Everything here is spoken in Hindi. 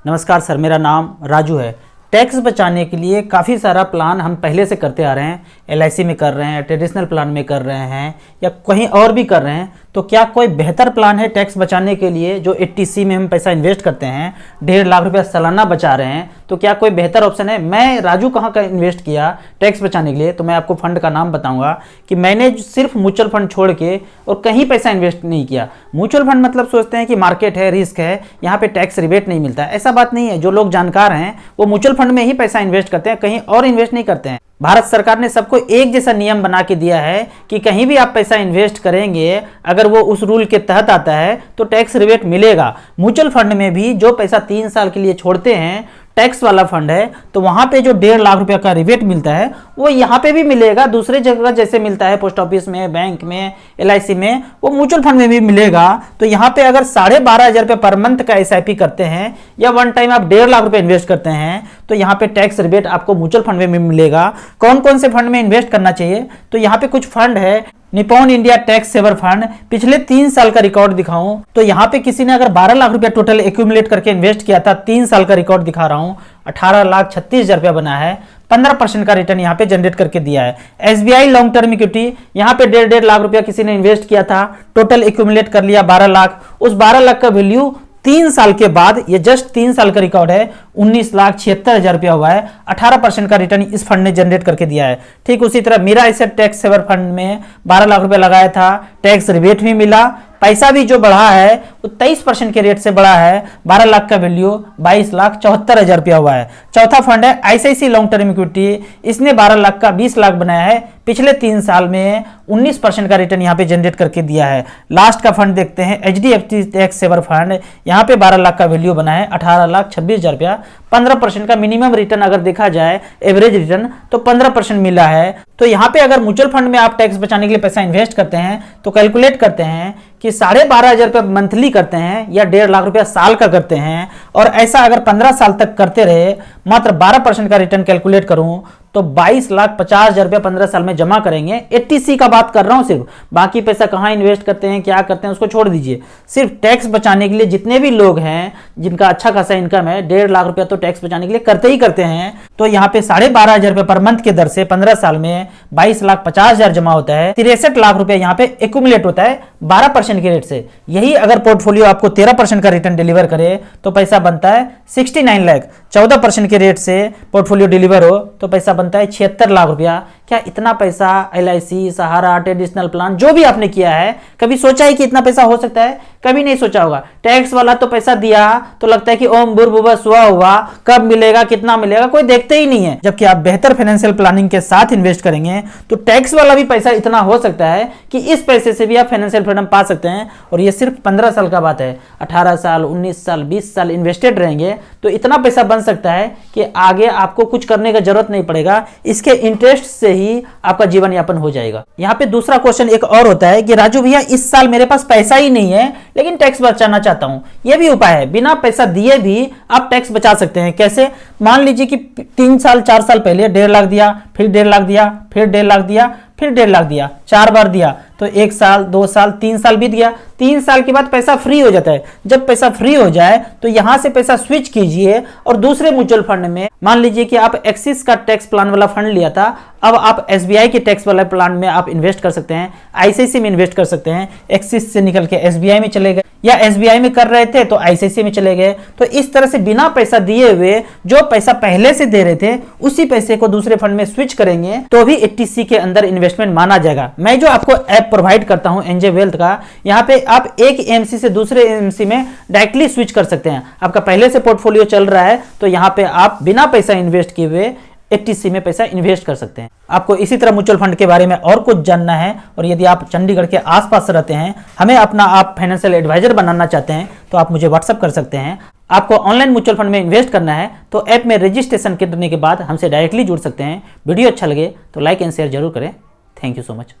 नमस्कार सर, मेरा नाम राजू है। टैक्स बचाने के लिए काफ़ी सारा प्लान हम पहले से करते आ रहे हैं। LIC में कर रहे हैं, ट्रेडिशनल प्लान में कर रहे हैं या कहीं और भी कर रहे हैं। तो क्या कोई बेहतर प्लान है टैक्स बचाने के लिए? जो 80C में हम पैसा इन्वेस्ट करते हैं, 1.5 लाख रुपया सालाना बचा रहे हैं, तो क्या कोई बेहतर ऑप्शन है? मैं राजू कहाँ का इन्वेस्ट किया टैक्स बचाने के लिए, तो मैं आपको फंड का नाम बताऊंगा कि मैंने सिर्फ म्यूचुअल फंड छोड़ के और कहीं पैसा इन्वेस्ट नहीं किया। म्यूचुअल फंड मतलब सोचते हैं कि मार्केट है, रिस्क है, यहाँ पे टैक्स रिबेट नहीं मिलता है। ऐसा बात नहीं है। जो लोग जानकार हैं वो म्यूचुअल फंड में ही पैसा इन्वेस्ट करते हैं, कहीं और इन्वेस्ट नहीं करते हैं। भारत सरकार ने सबको एक जैसा नियम बना के दिया है कि कहीं भी आप पैसा इन्वेस्ट करेंगे, अगर वो उस रूल के तहत आता है तो टैक्स रिबेट मिलेगा। म्यूचुअल फंड में भी जो पैसा 3 साल के लिए छोड़ते हैं, टैक्स वाला फंड है, तो वहां पे जो 1.5 लाख रुपया का रिबेट मिलता है वो यहाँ पे भी मिलेगा। दूसरे जगह जैसे मिलता है पोस्ट ऑफिस में, बैंक में, LIC में, वो म्यूचुअल फंड में भी मिलेगा। तो यहाँ पे अगर 12,500 रुपये पर मंथ का SIP करते हैं या वन टाइम आप 1.5 लाख रुपये इन्वेस्ट करते हैं, तो यहाँ पे टैक्स रिबेट आपको म्यूचुअल फंड में मिलेगा। कौन कौन से फंड में इन्वेस्ट करना चाहिए? तो यहाँ पे कुछ फंड है। Nippon India tax saver fund, पिछले 3 साल का रिकॉर्ड दिखाऊं तो यहाँ पे किसी ने अगर 12 लाख रुपया टोटल एक्यूमुलेट करके इन्वेस्ट किया था, 3 साल का रिकॉर्ड दिखा रहा हूं, 18,36,000 रुपया बना है। 15% का रिटर्न यहाँ पे जनरेट करके दिया है। SBI लॉन्ग टर्म इक्विटी, यहाँ पे 1.5 लाख रुपया किसी ने इन्वेस्ट किया था, टोटल एक्यूमुलेट कर लिया 12 लाख। उस 12 लाख का वैल्यू 3 साल के बाद, ये जस्ट 3 साल का रिकॉर्ड है, 19,76,000 रुपया हुआ है। 18% का रिटर्न इस फंड ने जनरेट करके दिया है। ठीक उसी तरह Mirae Asset tax saver fund में 12 लाख रुपया लगाया था, टैक्स रिबेट भी मिला, पैसा भी जो बढ़ा है वो 23% के रेट से बढ़ा है। 12 लाख का वैल्यू 22,74,000 रुपया हुआ है। चौथा फंड है ICICI लॉन्ग टर्म इक्विटी, इसने 12 लाख का 20 लाख बनाया है। पिछले 3 साल में 19% का रिटर्न यहाँ पे जनरेट करके दिया है। लास्ट का फंड देखते हैं HDFC टैक्स सेवर फंड, यहाँ पे 12 लाख का वैल्यू बना है, 18,26,000 रुपया। 15% का मिनिमम रिटर्न अगर देखा जाए, एवरेज रिटर्न, तो 15% मिला है। तो यहाँ पे अगर म्यूचुअल फंड में आप टैक्स बचाने के लिए पैसा इन्वेस्ट करते हैं तो कैलकुलेट करते हैं कि 12,500 रुपये मंथली करते हैं या 1.5 लाख रुपया साल का करते हैं, और ऐसा अगर 15 साल तक करते रहे, मात्र 12% का रिटर्न कैलकुलेट करूं तो 22,50,000 रुपया 15 साल में जमा करेंगे। 80C का बात कर रहा हूं सिर्फ, बाकी पैसा कहां इन्वेस्ट करते हैं, क्या करते हैं, उसको छोड़ दीजिए। सिर्फ टैक्स बचाने के लिए जितने भी लोग हैं जिनका अच्छा खासा इनकम है, 1.5 लाख रुपया तो टैक्स बचाने के लिए करते ही करते हैं। तो यहाँ पे 12,500 रुपये पर मंथ के दर से 15 साल में 22,50,000 जमा होता है। 63 लाख रुपया यहाँ पे एक्यूमुलेट होता है 12% के रेट से। यही अगर पोर्टफोलियो आपको 13% का रिटर्न डिलीवर करे तो पैसा बनता है 69 लाख। 14% के रेट से पोर्टफोलियो डिलीवर हो तो पैसा बनता है 76 लाख रुपया। क्या इतना पैसा LIC, सहारा, ट्रेडिशनल प्लान जो भी आपने किया है, कभी सोचा है कि इतना पैसा हो सकता है? कभी नहीं सोचा होगा। टैक्स वाला तो पैसा दिया तो लगता है कि ओम भूर्भुवः स्वः हुआ, कब मिलेगा, कितना मिलेगा, कोई देखते ही नहीं है। जबकि आप बेहतर फाइनेंशियल प्लानिंग के साथ इन्वेस्ट करेंगे तो टैक्स वाला भी पैसा इतना हो सकता है कि इस पैसे से भी आप फाइनेंशियल फ्रीडम पा सकते हैं। और ये सिर्फ 15 साल का बात है। 18 साल, 19 साल, 20 साल इन्वेस्टेड रहेंगे तो इतना पैसा बन सकता है कि आगे आपको कुछ करने का जरूरत नहीं पड़ेगा। इसके इंटरेस्ट से ही आपका जीवन यापन हो जाएगा। यहाँ पे दूसरा क्वेश्चन एक और होता है कि राजू भैया, इस साल मेरे पास पैसा ही नहीं है लेकिन टैक्स बचाना चाहता हूं। यह भी उपाय है, बिना पैसा दिए भी आप टैक्स बचा सकते हैं। कैसे? मान लीजिए कि 3 साल 4 साल पहले 1.5 लाख दिया, फिर 1.5 लाख दिया, फिर 1.5 लाख दिया, फिर 1.5 लाख दिया, 4 बार दिया, तो 1 साल, 2 साल, 3 साल बीत गया। 3 साल के बाद पैसा फ्री हो जाता है। जब पैसा फ्री हो जाए तो यहां से पैसा स्विच कीजिए और दूसरे म्यूचुअल फंड में, मान लीजिए कि आप एक्सिस का टैक्स प्लान वाला फंड लिया था, अब आप SBI के टैक्स वाला प्लान में आप इन्वेस्ट कर सकते हैं, ICICI में इन्वेस्ट कर सकते हैं। एक्सिस से निकल के SBI में चले गए, या SBI में कर रहे थे तो ICICI में चले गए। तो इस तरह से बिना पैसा दिए हुए जो पैसा पहले से दे रहे थे उसी पैसे को दूसरे फंड में स्विच करेंगे तो भी 80C के अंदर इन्वेस्टमेंट माना जाएगा। मैं जो आपको ऐप प्रोवाइड करता हूं NJ वेल्थ का, यहाँ पे आप एक AMC से दूसरे AMC में डायरेक्टली स्विच कर सकते हैं। आपका पहले से पोर्टफोलियो चल रहा है तो यहाँ पे आप बिना पैसा इन्वेस्ट किए हुए 80C में पैसा इन्वेस्ट कर सकते हैं। आपको इसी तरह म्यूचुअल फंड के बारे में और कुछ जानना है, और यदि आप चंडीगढ़ के आसपास रहते हैं, हमें अपना आप फाइनेंशियल एडवाइजर बनाना चाहते हैं, तो आप मुझे व्हाट्सअप कर सकते हैं। आपको ऑनलाइन म्यूचुअल फंड में इन्वेस्ट करना है तो ऐप में रजिस्ट्रेशन करने के बाद हमसे डायरेक्टली जुड़ सकते हैं। वीडियो अच्छा लगे तो लाइक एंड शेयर जरूर करें। Thank you so much.